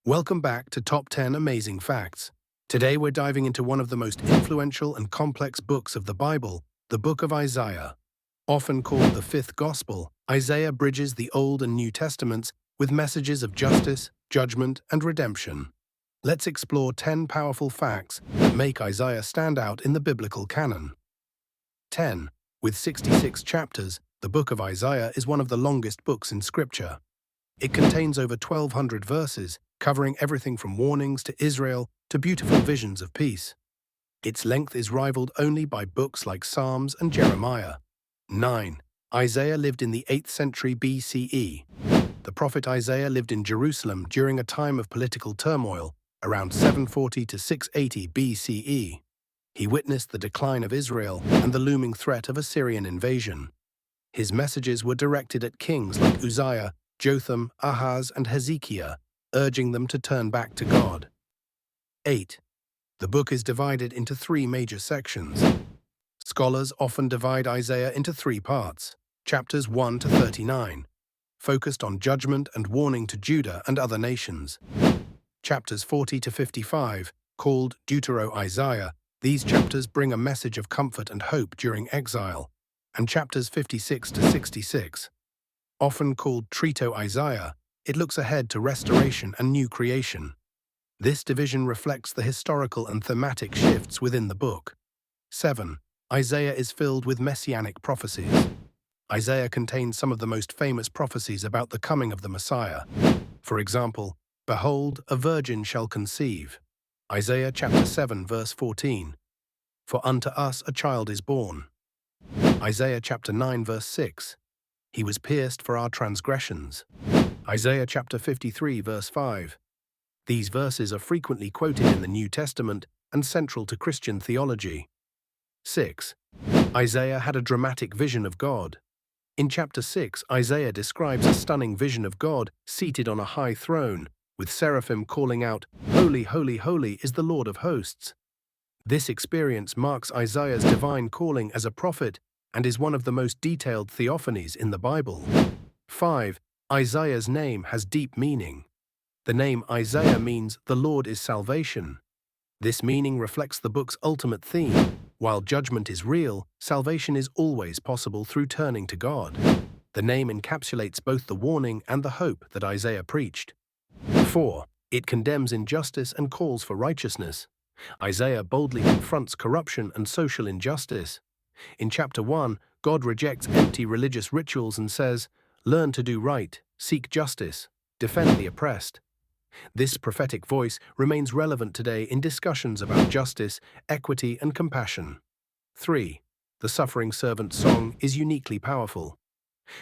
Welcome back to Top 10 Amazing Facts. Today we're diving into one of the most influential and complex books of the Bible, the book of Isaiah. Often called the fifth gospel, Isaiah bridges the Old and New Testaments with messages of justice, judgment, and redemption. Let's explore 10 powerful facts that make Isaiah stand out in the biblical canon. 10. With 66 chapters, the book of Isaiah is one of the longest books in Scripture. It contains over 1,200 verses, covering everything from warnings to Israel to beautiful visions of peace. Its length is rivaled only by books like Psalms and Jeremiah. 9. Isaiah lived in the 8th century BCE. The prophet Isaiah lived in Jerusalem during a time of political turmoil, around 740 to 680 BCE. He witnessed the decline of Israel and the looming threat of Assyrian invasion. His messages were directed at kings like Uzziah, Jotham, Ahaz, and Hezekiah, urging them to turn back to God. 8. The book is divided into 3 major sections. Scholars often divide Isaiah into 3 parts, chapters 1 to 39, focused on judgment and warning to Judah and other nations. Chapters 40 to 55, called Deutero-Isaiah, these chapters bring a message of comfort and hope during exile, and chapters 56 to 66, often called Trito-Isaiah, it looks ahead to restoration and new creation. This division reflects the historical and thematic shifts within the book. 7. Isaiah is filled with messianic prophecies. Isaiah contains some of the most famous prophecies about the coming of the Messiah. For example, "Behold, a virgin shall conceive." Isaiah chapter 7 verse 14. "For unto us a child is born." Isaiah chapter 9 verse 6. "He was pierced for our transgressions." Isaiah chapter 53 verse 5. These verses are frequently quoted in the New Testament and central to Christian theology. 6. Isaiah had a dramatic vision of God. In chapter 6, Isaiah describes a stunning vision of God seated on a high throne, with seraphim calling out, "Holy, holy, holy is the Lord of hosts." This experience marks Isaiah's divine calling as a prophet and is one of the most detailed theophanies in the Bible. 5. Isaiah's name has deep meaning. The name Isaiah means "the Lord is salvation." This meaning reflects the book's ultimate theme. While judgment is real, salvation is always possible through turning to God. The name encapsulates both the warning and the hope that Isaiah preached. 4. It condemns injustice and calls for righteousness. Isaiah boldly confronts corruption and social injustice. In chapter 1, God rejects empty religious rituals and says, "Learn to do right, seek justice, defend the oppressed." This prophetic voice remains relevant today in discussions about justice, equity, and compassion. 3. The suffering servant song is uniquely powerful.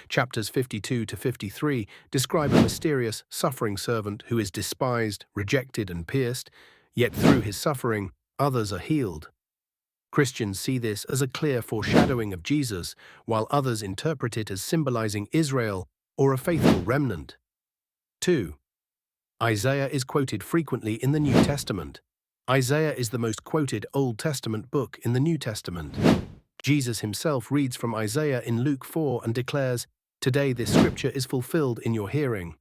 Chapters 52 to 53 describe a mysterious suffering servant who is despised, rejected, and pierced, yet through his suffering, others are healed. Christians see this as a clear foreshadowing of Jesus, while others interpret it as symbolizing Israel or a faithful remnant. 2. Isaiah is quoted frequently in the New Testament. Isaiah is the most quoted Old Testament book in the New Testament. Jesus himself reads from Isaiah in Luke 4 and declares, "Today this scripture is fulfilled in your hearing."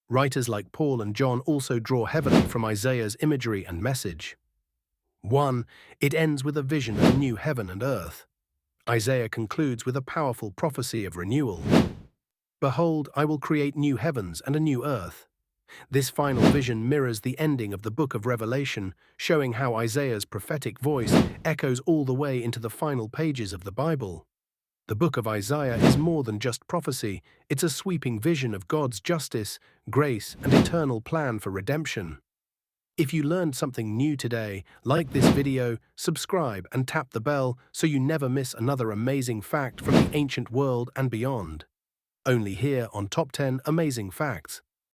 Writers like Paul and John also draw heavily from Isaiah's imagery and message. 1. It ends with a vision of a new heaven and earth. Isaiah concludes with a powerful prophecy of renewal. "Behold, I will create new heavens and a new earth." This final vision mirrors the ending of the book of Revelation, showing how Isaiah's prophetic voice echoes all the way into the final pages of the Bible. The book of Isaiah is more than just prophecy, it's a sweeping vision of God's justice, grace, and eternal plan for redemption. If you learned something new today, like this video, subscribe and tap the bell so you never miss another amazing fact from the ancient world and beyond. Only here on Top 10 Amazing Facts.